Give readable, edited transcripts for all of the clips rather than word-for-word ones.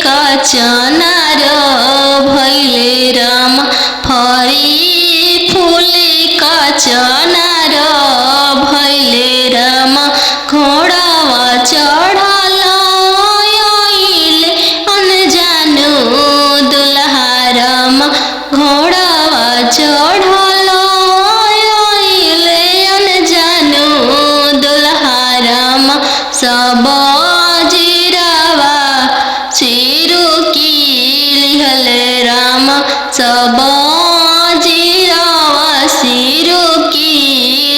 का चनार भैले राम फरी फूले का चनार भैले राम घोड़ावा चढ़ल आइले अनजानु दुल्हा राम घोड़ावा चढ़ल आइले अनजानु दुल्हा राम सब जीरावा चिरू की लिहले राम सब जीरावा सिरू की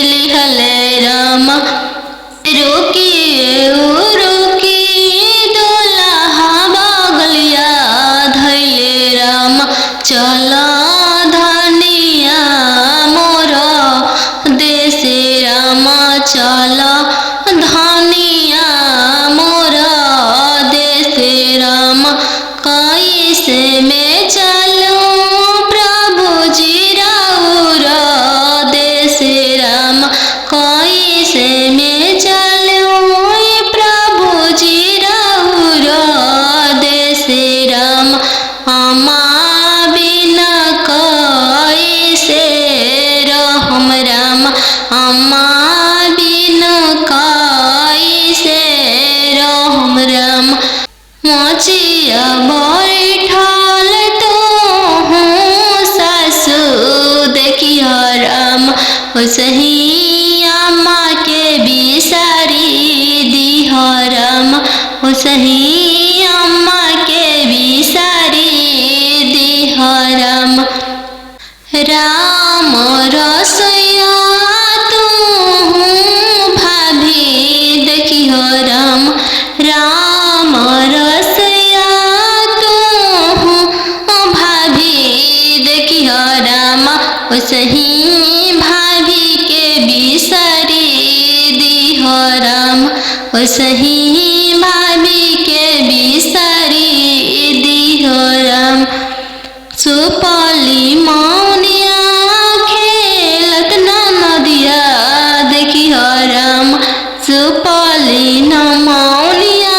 लिहले राम रुकी रुकी दुल्हा बगलिया धैले राम चल धनिया मोर देश राम चल धनिया मोर देश राम कैसे में चलूं प्रभु जी राउर देश राम कैसे में चलूं प्रभु जी राउर देश राम अम्मा बिना कैसे रहम राम अम्मा बिना कैसे रहम राम मोचिया बैठल तो हूँ सासू देखियो राम उसही अम्मा के बिसारी दिह राम उसही अम्मा के बिसारी दिह राम राम रसोइया तू भाभी देखियो राम राम रसोइया तू भाभी देखियो राम उसही भाभी के बिसारी दिह राम उसही भाभी के बिसारी दिह राम सुपली मौनिया खेलत नदिया देखियो राम सुपली मौनिया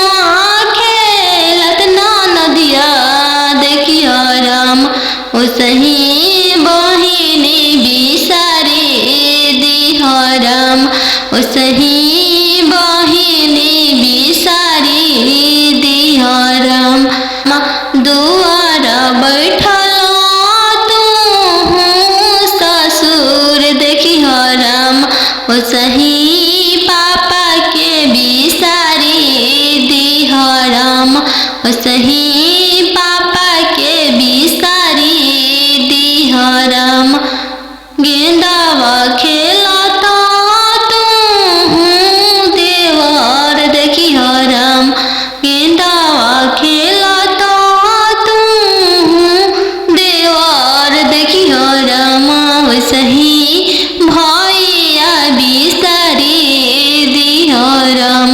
खेलत नदिया देखियो राम उसही बहिनी बिसारी दिह राम उसही बहिनी बिसारी दिह राम दुआर बैठल तू ससुर देखियो राम उसही पापा के बिसारी दिह राम उसही पापा के बिसारी दिह राम गेंदावा खेलता तू देवर देखियो राम गेंदावा खेलता तू देवर देखियो राम वसही भैया बिसारी दिह राम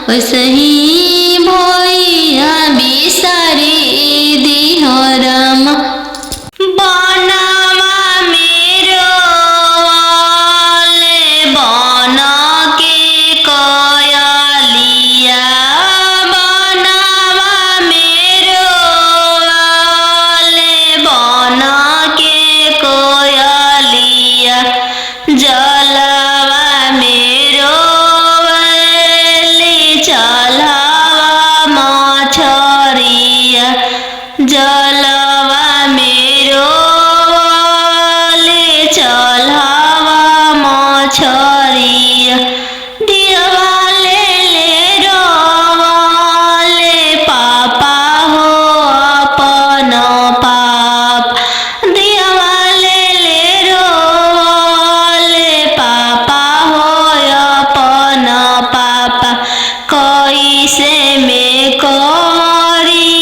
वसही भैया बिसारी दिह राम बनावा मेरो वाले बना के कयालिया बनावा मेरो वाले बना के कोयलिया जलवा मेरो वाले चलावा मछरिया जलवा मेरो वाले चलावा मछरिया दिवाले ले रोवाले पापा हो अपन पाप दिवाले ले रोवाले पापा हो अपन पापा कैसे में करी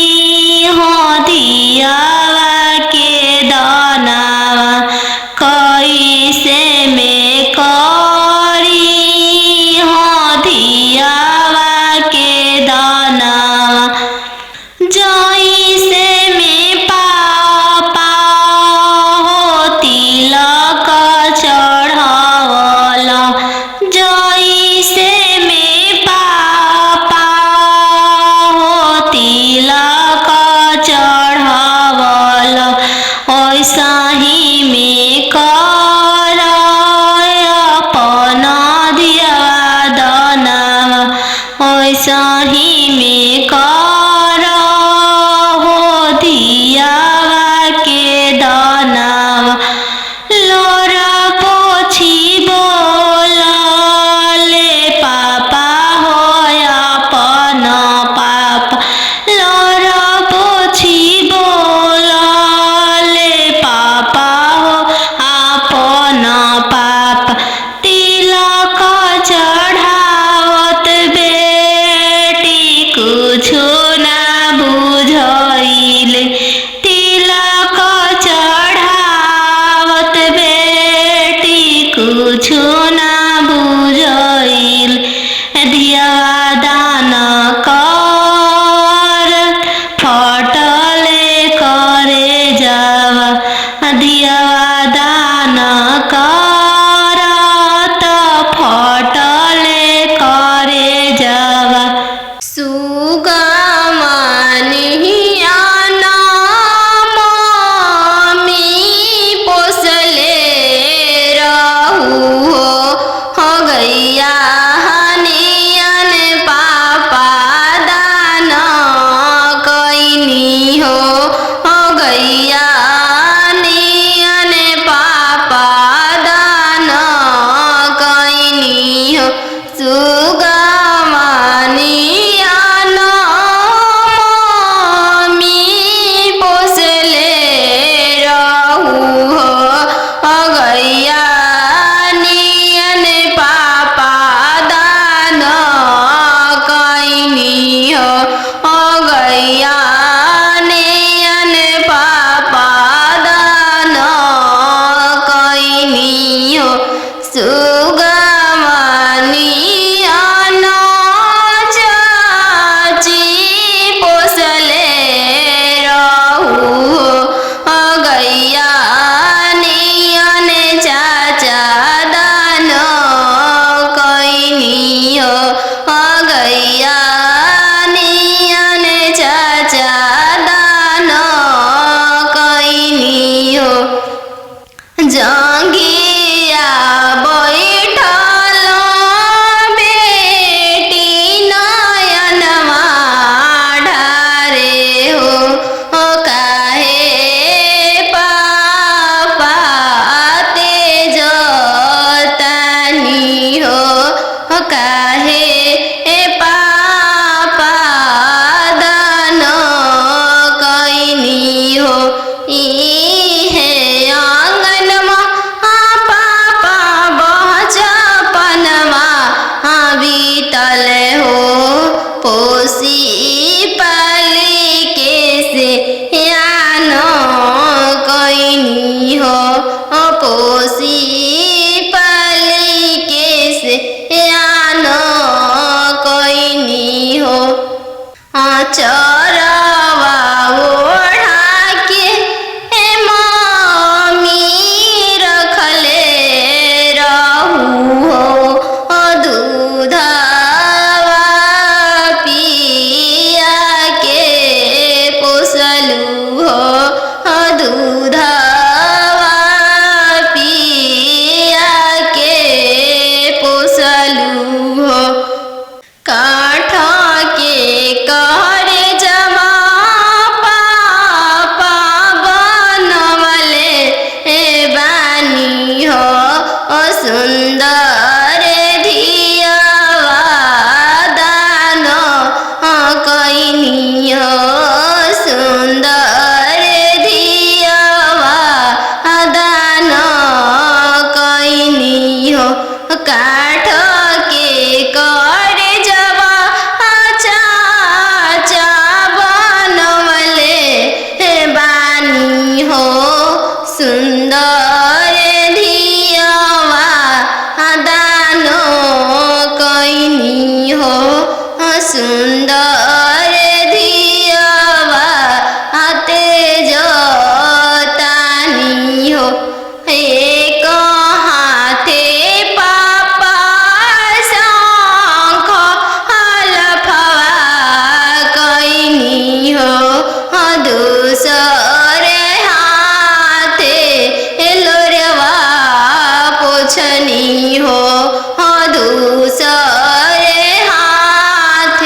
हो दियावा के दानावा कैसे में करी हो दियावा के दानावा जैसे में पापा हो तिलक चढ़ावला जैसे में पापा सही में कर हो दियावा के दानावा लोरा पोछी बोला ले पापा हो अपन पापा लोरा पोछी बोला ले पापा हो अपन पापा तिलक चढ़ावत बेटी कुछु ना बुझाइले तिलक चढ़ावत बेटी कुछु ना बुझाइल धियावा दान कर फटले करे जावा धियावा दान कर त फटले करे जावा सुगमनिया मम्मी पोसले रहू हो गैया हनियन पापा दान कैनी हो गैया नियन पापा दान कैनी हो सुगमनिया मम्मी पोसले रहू हो गैया नियन पापा दान कैनी हो गैया नियन पापा दान कैनी हो सुगमनिया चाची पोसले रहू हो गैया नियन चाचा दान कैनी हो गैया नियन चाचा दान कैनी हो जंगिया बैठल बेटी नयनमा ढारे हो काहे पापा तेज तानी हो काहे पापा दान कैनी हो इहे आंगनमा पापा बचपनमा बीतल हो पोसी पाली के से यान कैनी हो पोसी पाली के से यान कैनी हो चरवा ओढ़ा के मम्मी रखले रहू हो दूधवा पिया के पोसलू हो दूधवा पिया के पोसलू हो काठ के करे जमा पापा बनवले बानी हो सुंदर धियावा दान कैनी हो सुंदर धियावा दान कैनी हो काठ के करे जवा चाचा बनवले बानी हो सुंदर धियावा दान कैनी हो सुंदर धियावा तेज तानी हो एक हाथे पापा शंख हलफवा कैनी हो दूसरे हाथे लोरवा पोछनी हो दूसरे हाथ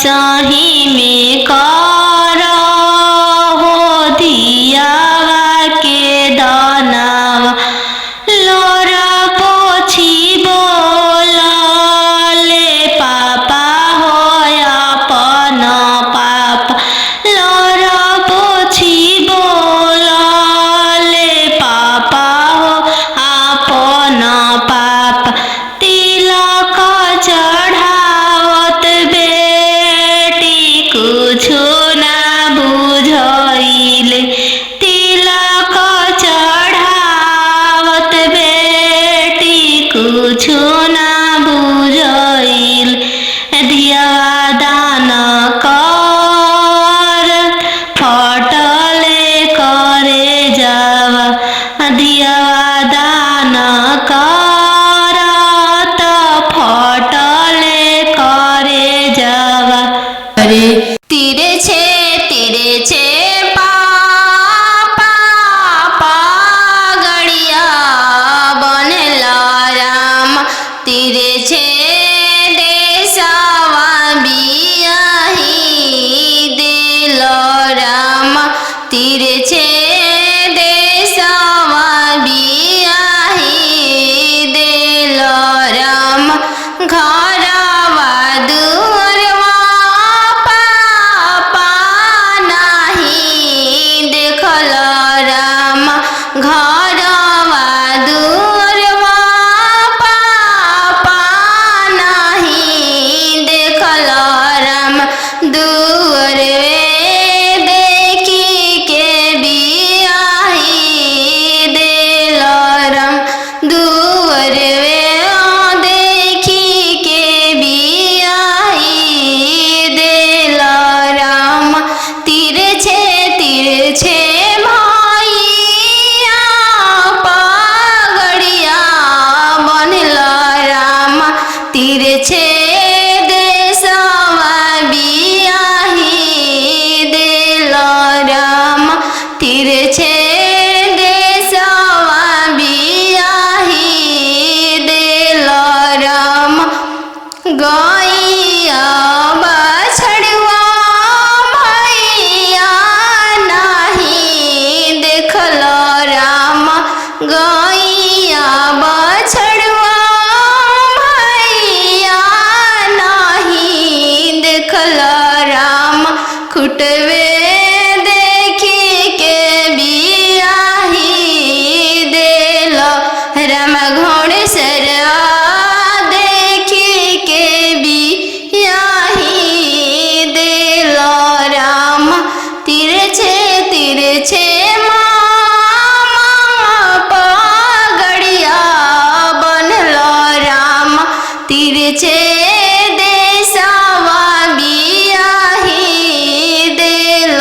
सही में कर हो दियावा के दानावा लोरा पोछी बोलले पापा हो अपन पापा लोरा पोछी बोलले पापा हो अपन पापा तिलक चढ़ावत बेटी कुछु ना बुझइले तिलक चढ़ावत बेटी कुछु ना बुझइले दियावा दान कर फटले करे जावा दियावा दान कर त फटले करे जावा अरे तिरछे पापा गड़िया बनला राम तिरछे देशवा बियाही दिल राम तिरछे देशवा बियाही दिल राम घरवा दुअरवा पापा नहीं देखल राम घरवा दुअरवा पापा नहीं देखल राम दुअरवे देखी के बियाही दिल राम दुअरवे देखी के बियाही दिल राम तिरछे भैया पगड़िया बनल राम तिरछे देशवा बियाही दिल राम तिरछे देशवा बियाही दिल राम गैया बछड़ुआ भैया नहीं देखल राम गैया बछड़ुआ भैया नहीं देखल राम खुटवे देखी के बियाही दिल राम घोड़सरवा देखी के बियाही दिल राम तिरछे पगड़िया बनल राम तिरछे देशवा बियाही दिल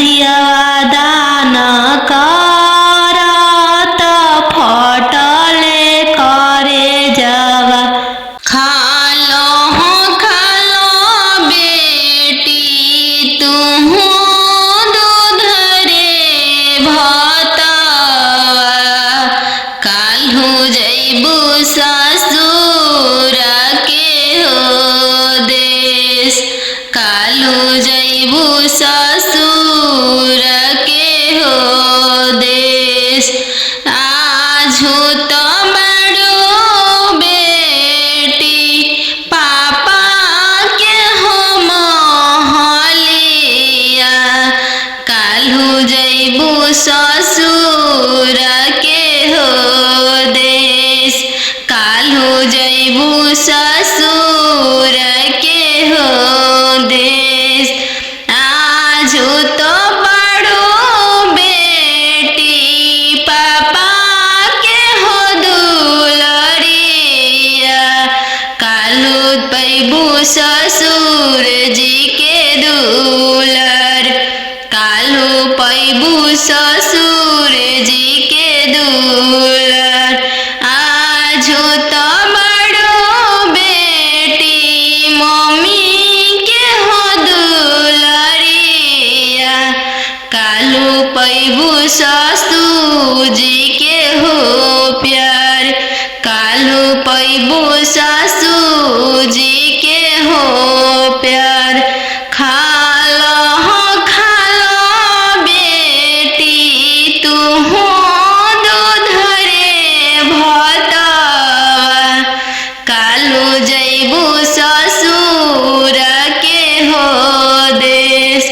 दिया दान करत फटले करे जावा। खालो बेटी तुहू दूध रे भतवा, काल्हू जैबू ससुर के हो देश, काल्हू जैबू ससुर के हो देश। आजू तो बड़ो बेटी पापा के हो महलिया, काल्हू जैबू ससुर के हो देश, काल्हू जैबू ससुर के हो देश। आजू तो बड़ो बेटी पापा के हो दुलरिया, काल्हू पैबू ससुर जी के दुलर, काल्हू पैबू ससुर जी के दुलर। आजू तो बड़ो बेटी मम्मी के हो दुलरिया, काल्हू पैबू ससुर जी के हो प्यार, काल्हू पैबू ससुर जी के हो प्यार। खालो बेटी तुहू दूध रे भतवा, काल्हू जैबू ससुर के हो देश,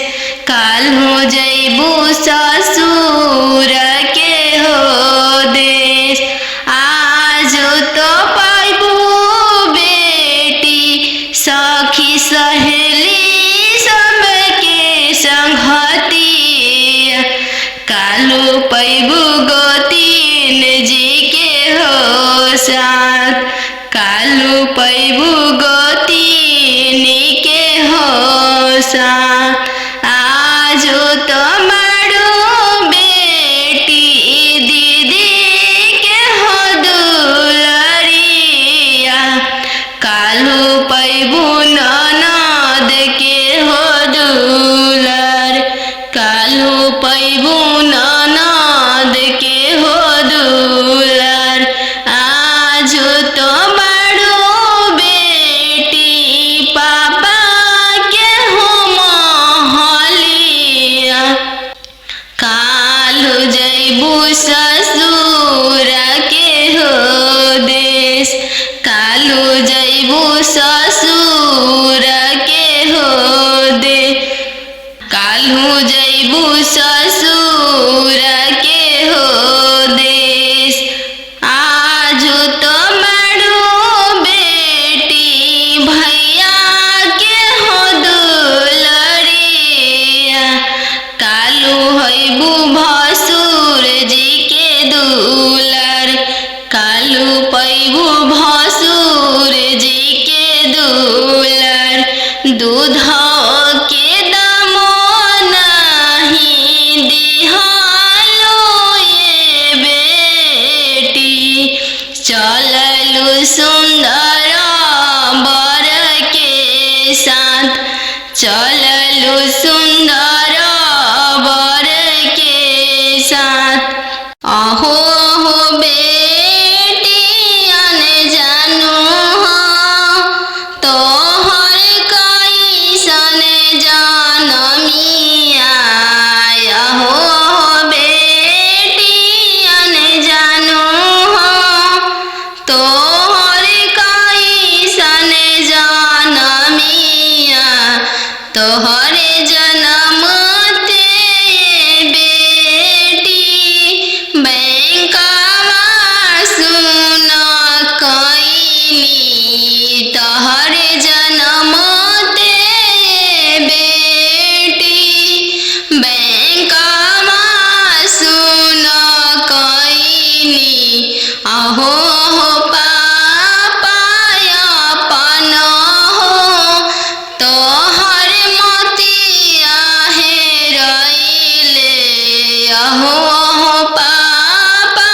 काल्हू जैबू ससुर के हो देश। आजू तो पैबू बेटी सखी सहेली सबके संगतिया, काल्हू पैबू गोतीन जी के हो साथ, काल्हू पैबू गोतीन के हो साथ। आजू तो बड़ो बेटी दीदी के हो दुलरिया, काल्हू पैबू ननद के हो दुलर, काल्हू पैबू ननद के हो दुलर। आजू तो बड़ो बेटी पापा के हो महलिया, काल्हू जैबू ससुर के हो देश, काल्हू जैबू ससुर के हो दे, काल्हू जैबू ससुर के हो देश। आजू तो बड़ो बेटी भैया के हो दुलरिया, काल्हू हैबू भसुर जी के दुलर, काल्हू पैबू भसुर जी के दुलर। दूध के दामो नहीं आहो आहो पापा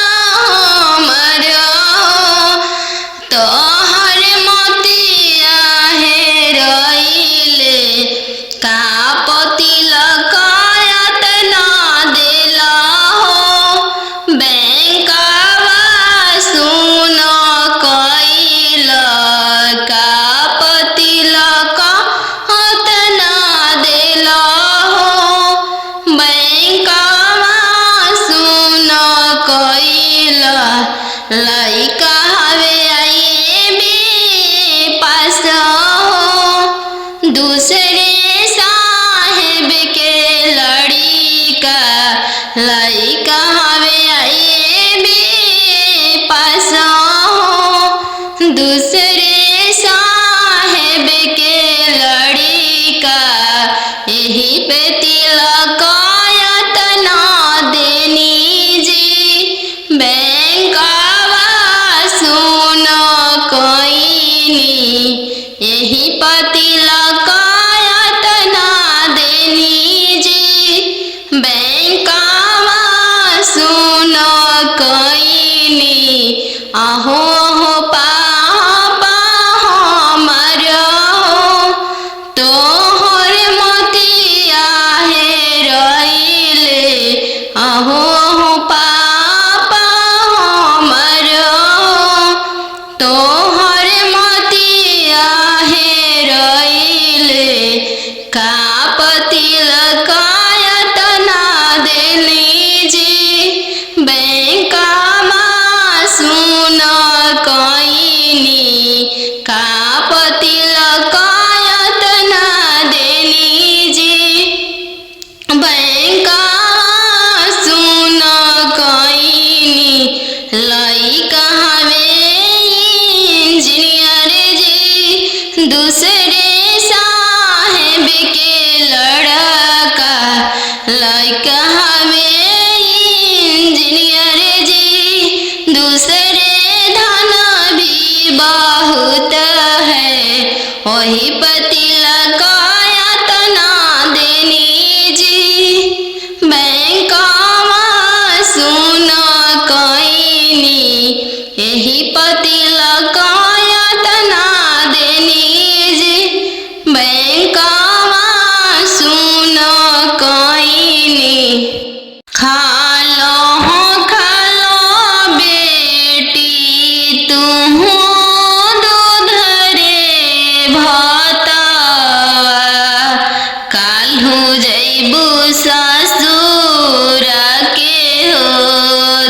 हमरो तोहर मोतिया हेरइले का तिलक एतना देला हो बैंकवा सुन कइल का तिलक एतना देला हो बैंकवा सुन कइल लइका हवे आईबी पास हो दूसरे साहेब के लड़िका लइका हवे आईबी पास हो दूसरे साहेब के लड़िका यही पे तिलक एतना देनी जी बैंकवा सुन कइनी यही पे तिलक एतना देनी जी बैंकवा सुन कइनी आहो आहो पापा हमरो तोहर मोतिया हेरइले आहो आहो पापा हमरो तोहर मोतिया हेरइले का तिलक एतना देली जी बैंकवा सुन कइनी का तिलक एतना देली जी बैंकवा सुन कइनी लइका हवे इंजीनियर जी दूसरे साहेब के लड़का लइका हवे इंजीनियर जी दूसरे धन भी बहुत है वही पर तिलक एतना देनी जी बैंकवा सुन कइनी यही पर तिलक एतना देनी जी बैंकवा सुन कइनी खालो बेटी तुहू दूध रे भतवा काल्हू जइबू ससुर के हो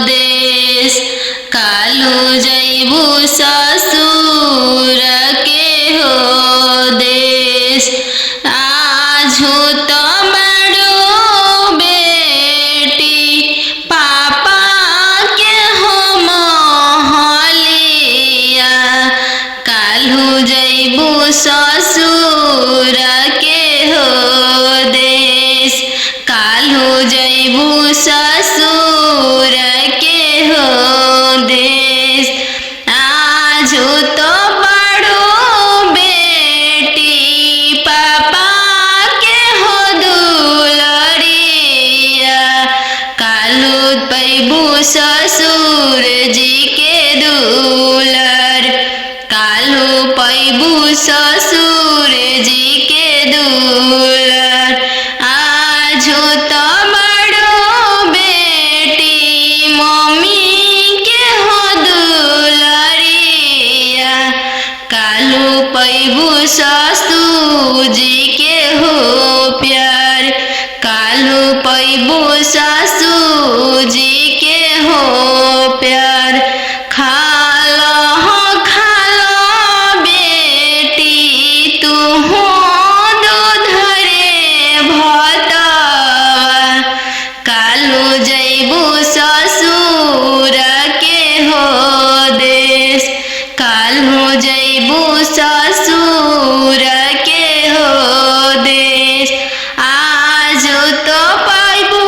देश काल्हू जइबू ससुर के हो देश आजू तो बड़ो बेटी पापा के हो महलिया काल्हू जइबू ससुर के हो देश काल्हू जइबू ससुर के हो देश आजू तो बड़ो बेटी पापा के हो दुलरिया काल्हू पैबू ससुर जी के दुलर काल्हू पैबू ससुर जी के दुलर आजू तो बड़ो बेटी मम्मी के हो दुलरिया काल्हू पैबू ससुर जी के हो प्यार काल्हू पैबू ससुर जी के हो प्यार खालो बेटी तुहू दूध रे भतवा काल्हू जइबू ससुर के हो देश काल्हू जइबू ससुर के हो देश आजू तो पैबू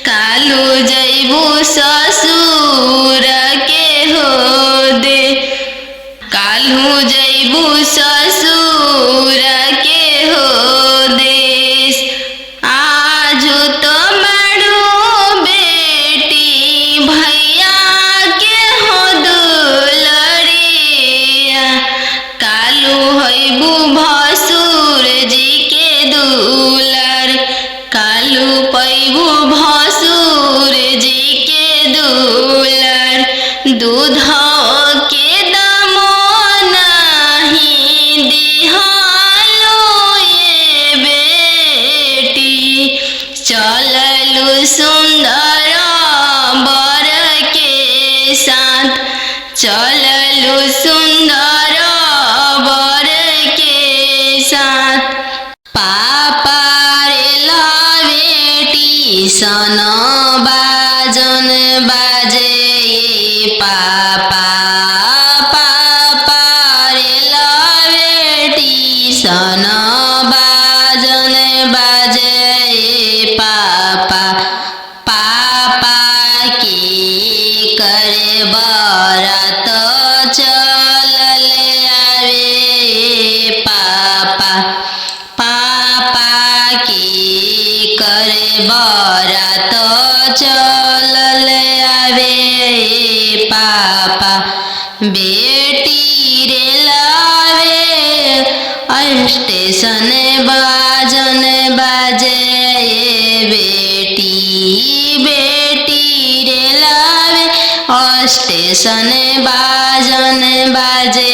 कालू जैबू ससुर के हो दे कालू जैबू ससुर के हो देश आजू तो मारू बेटी भैया के हो दुलरिया कालू होइबू भसुर जी के दुलर कालू पैबू भसुर जी के दुलर दूध के दामो नहीं दिहालो ये बेटी चललू सुंदर बर के साथ चललू सुंदर बर के साथ पापा रे ला बेटी सन बाजन बाजे पापा पापा रे ला बेटी सन बाजन बाजे पापा पापा की करे बरात चलल आवे पापा पापा की करे बरात चलल आवे पापा बेटी रे लावे स्टेशन बाजन बाजे बेटी बेटी रे लावे स्टेशन बाजन बाजे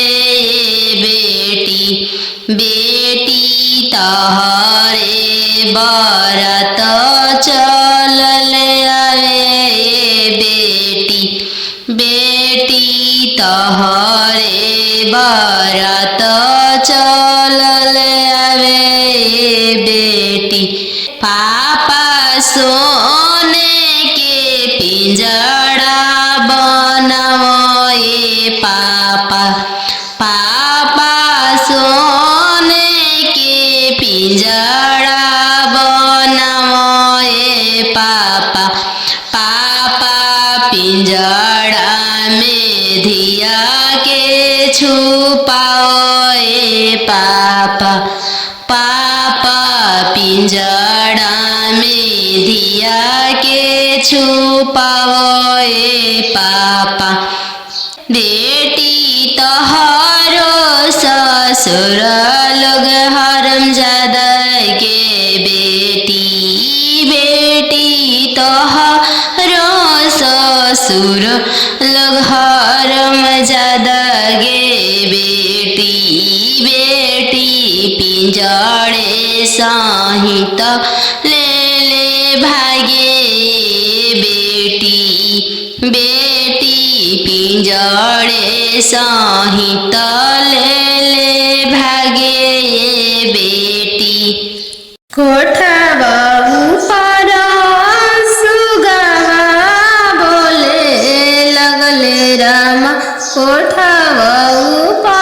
बेटी बेटी तहरे बरात चलल आवे बेटी बेटी तहरे बरात चलल आवे बेटी पापा सोने के पिंजड़ा बनाओ पापा पापा सोने के पिंजड़ा बनाओ पापा पापा पिंजड़ा में धिया के छुपाओ पापा पापा पिंजड़ा में धिया के छुपाओ पापा बेटी तोहरो ससुर लोग हरमजादा के बेटी बेटी तोहरो ससुर लोग हरमजादा गे बेटी बेटी पिंजड़े सहित ले ले भागे बेटी बेटी पिंजड़े सहित ले ले भागे बेटी कोठवा ऊपर सुगवा बोले लगले राम कोठवा ऊपर